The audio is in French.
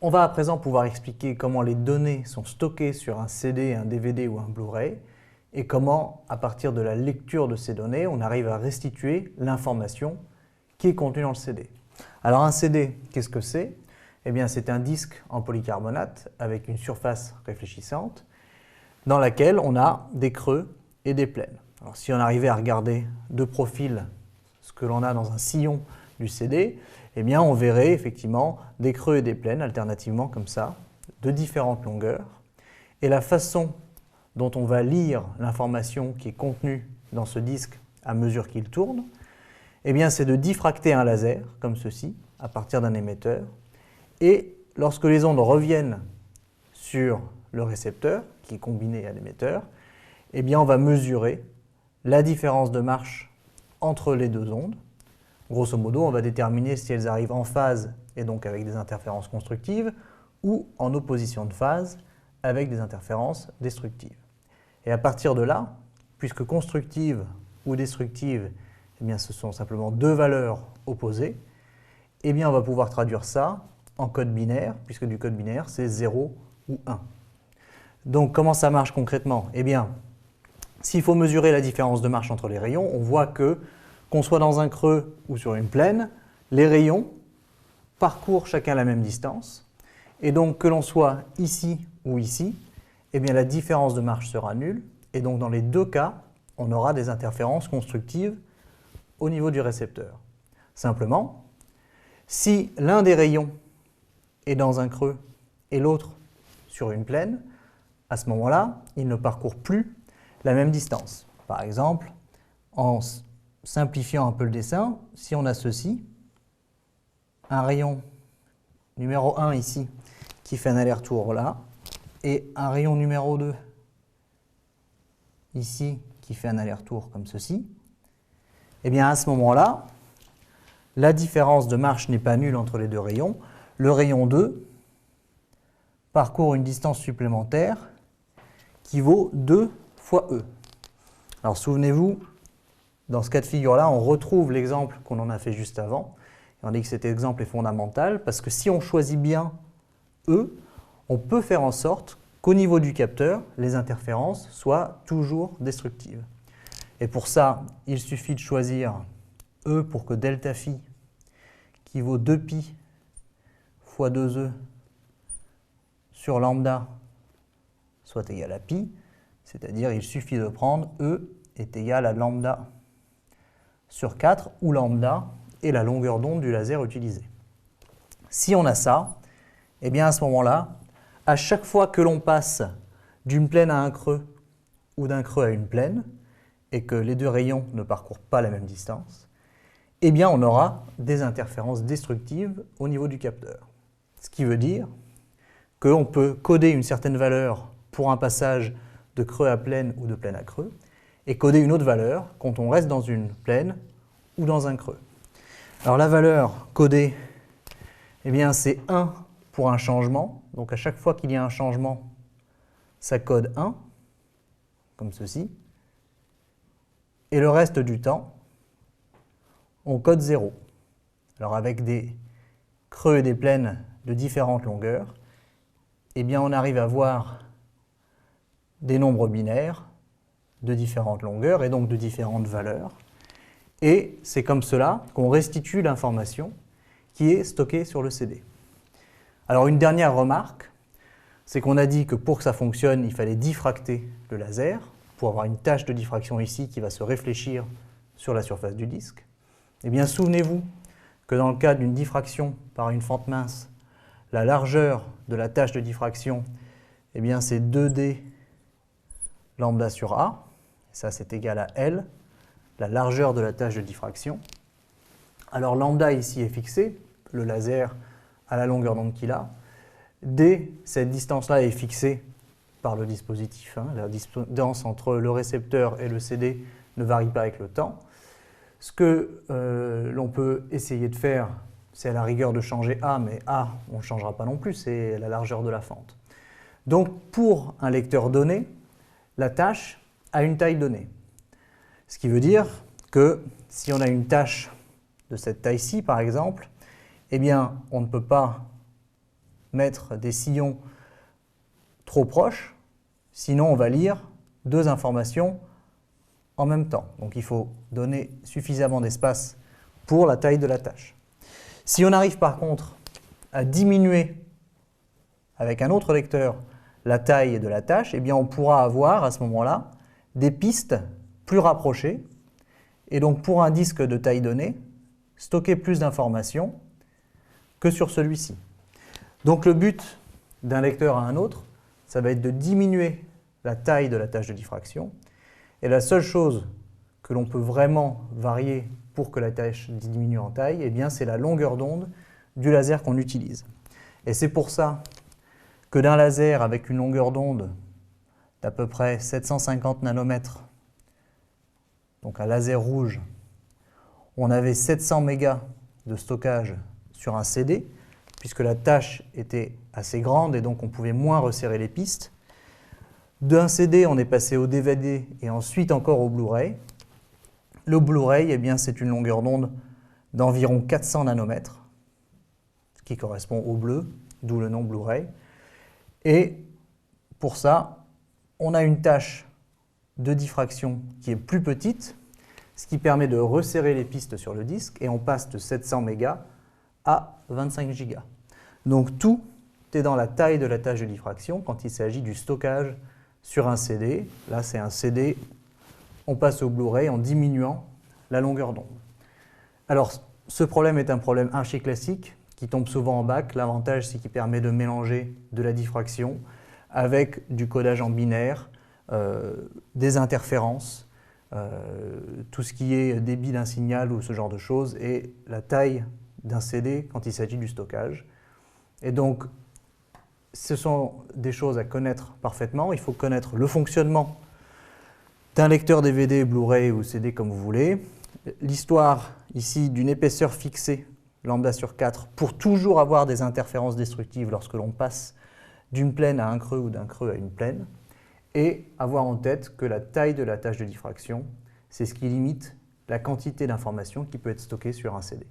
On va à présent pouvoir expliquer comment les données sont stockées sur un CD, un DVD ou un Blu-ray et comment, à partir de la lecture de ces données, on arrive à restituer l'information qui est contenue dans le CD. Alors un CD, qu'est-ce que c'est? Eh bien, c'est un disque en polycarbonate avec une surface réfléchissante dans laquelle on a des creux et des plaines. Alors, si on arrivait à regarder de profil ce que l'on a dans un sillon du CD, eh bien, on verrait effectivement des creux et des plaines alternativement comme ça, de différentes longueurs. Et la façon dont on va lire l'information qui est contenue dans ce disque à mesure qu'il tourne, eh bien, c'est de diffracter un laser, comme ceci, à partir d'un émetteur. Et lorsque les ondes reviennent sur le récepteur, qui est combiné à l'émetteur, eh bien, on va mesurer la différence de marche entre les deux ondes. Grosso modo, on va déterminer si elles arrivent en phase et donc avec des interférences constructives ou en opposition de phase avec des interférences destructives. Et à partir de là, puisque constructive ou destructive, eh bien, ce sont simplement deux valeurs opposées, eh bien, on va pouvoir traduire ça en code binaire, puisque du code binaire, c'est 0 ou 1. Donc, comment ça marche concrètement? Eh bien, s'il faut mesurer la différence de marche entre les rayons, on voit que, qu'on soit dans un creux ou sur une plaine, les rayons parcourent chacun la même distance. Et donc, que l'on soit ici ou ici, eh bien, la différence de marche sera nulle. Et donc, dans les deux cas, on aura des interférences constructives au niveau du récepteur. Simplement, si l'un des rayons est dans un creux et l'autre sur une plaine, à ce moment-là, ils ne parcourent plus la même distance. Par exemple, en simplifiant un peu le dessin, si on a ceci, un rayon numéro 1 ici qui fait un aller-retour là, et un rayon numéro 2 ici qui fait un aller-retour comme ceci, eh bien à ce moment-là, la différence de marche n'est pas nulle entre les deux rayons. Le rayon 2 parcourt une distance supplémentaire qui vaut 2 fois E. Alors souvenez-vous, dans ce cas de figure-là, on retrouve l'exemple qu'on en a fait juste avant. Et on dit que cet exemple est fondamental parce que si on choisit bien E, on peut faire en sorte qu'au niveau du capteur, les interférences soient toujours destructives. Et pour ça, il suffit de choisir E pour que delta phi, qui vaut 2pi fois 2E sur lambda, soit égal à pi, c'est-à-dire il suffit de prendre E est égal à lambda sur 4, où lambda est la longueur d'onde du laser utilisé. Si on a ça, eh bien à ce moment-là, à chaque fois que l'on passe d'une plaine à un creux ou d'un creux à une plaine, et que les deux rayons ne parcourent pas la même distance, eh bien on aura des interférences destructives au niveau du capteur. Ce qui veut dire qu'on peut coder une certaine valeur pour un passage de creux à plaine ou de plaine à creux, et coder une autre valeur quand on reste dans une plaine ou dans un creux. Alors la valeur codée, eh bien c'est 1 pour un changement. Donc à chaque fois qu'il y a un changement, ça code 1, comme ceci. Et le reste du temps, on code 0. Alors avec des creux et des plaines de différentes longueurs, eh bien on arrive à voir des nombres binaires de différentes longueurs et donc de différentes valeurs. Et c'est comme cela qu'on restitue l'information qui est stockée sur le CD. Alors une dernière remarque, c'est qu'on a dit que pour que ça fonctionne, il fallait diffracter le laser, pour avoir une tache de diffraction ici qui va se réfléchir sur la surface du disque. Eh bien souvenez-vous que dans le cas d'une diffraction par une fente mince, la largeur de la tache de diffraction, eh bien c'est 2D lambda sur A, ça c'est égal à L, la largeur de la tache de diffraction. Alors lambda ici est fixé, le laser à la longueur d'onde qu'il a. D, cette distance-là est fixée par le dispositif. La distance entre le récepteur et le CD ne varie pas avec le temps. Ce que l'on peut essayer de faire, c'est à la rigueur de changer A, mais A, on ne changera pas non plus, c'est la largeur de la fente. Donc pour un lecteur donné, la tâche a une taille donnée. Ce qui veut dire que si on a une tâche de cette taille-ci, par exemple, eh bien, on ne peut pas mettre des sillons trop proches, sinon on va lire deux informations en même temps. Donc il faut donner suffisamment d'espace pour la taille de la tâche. Si on arrive par contre à diminuer avec un autre lecteur la taille de la tâche, eh bien on pourra avoir à ce moment-là des pistes plus rapprochées et donc pour un disque de taille donnée, stocker plus d'informations que sur celui-ci. Donc le but d'un lecteur à un autre, ça va être de diminuer la taille de la tâche de diffraction. Et la seule chose que l'on peut vraiment varier pour que la tâche diminue en taille, eh bien c'est la longueur d'onde du laser qu'on utilise. Et c'est pour ça que d'un laser avec une longueur d'onde d'à peu près 750 nanomètres, donc un laser rouge, on avait 700 mégas de stockage sur un CD, puisque la tâche était assez grande et donc on pouvait moins resserrer les pistes. D'un CD, on est passé au DVD et ensuite encore au Blu-ray. Le Blu-ray, eh bien, c'est une longueur d'onde d'environ 400 nanomètres, ce qui correspond au bleu, d'où le nom Blu-ray. Et pour ça, on a une tâche de diffraction qui est plus petite, ce qui permet de resserrer les pistes sur le disque, et on passe de 700 mégas à 25 gigas. Donc tout est dans la taille de la tâche de diffraction quand il s'agit du stockage sur un CD. Là, c'est un CD, on passe au Blu-ray en diminuant la longueur d'onde. Alors, ce problème est un problème archi-classique qui tombe souvent en bac. L'avantage, c'est qu'il permet de mélanger de la diffraction avec du codage en binaire, des interférences, tout ce qui est débit d'un signal ou ce genre de choses, et la taille d'un CD quand il s'agit du stockage. Et donc, ce sont des choses à connaître parfaitement. Il faut connaître le fonctionnement d'un lecteur DVD, Blu-ray ou CD comme vous voulez. L'histoire ici d'une épaisseur fixée, lambda sur 4, pour toujours avoir des interférences destructives lorsque l'on passe d'une plaine à un creux ou d'un creux à une plaine. Et avoir en tête que la taille de la tâche de diffraction, c'est ce qui limite la quantité d'informations qui peut être stockée sur un CD.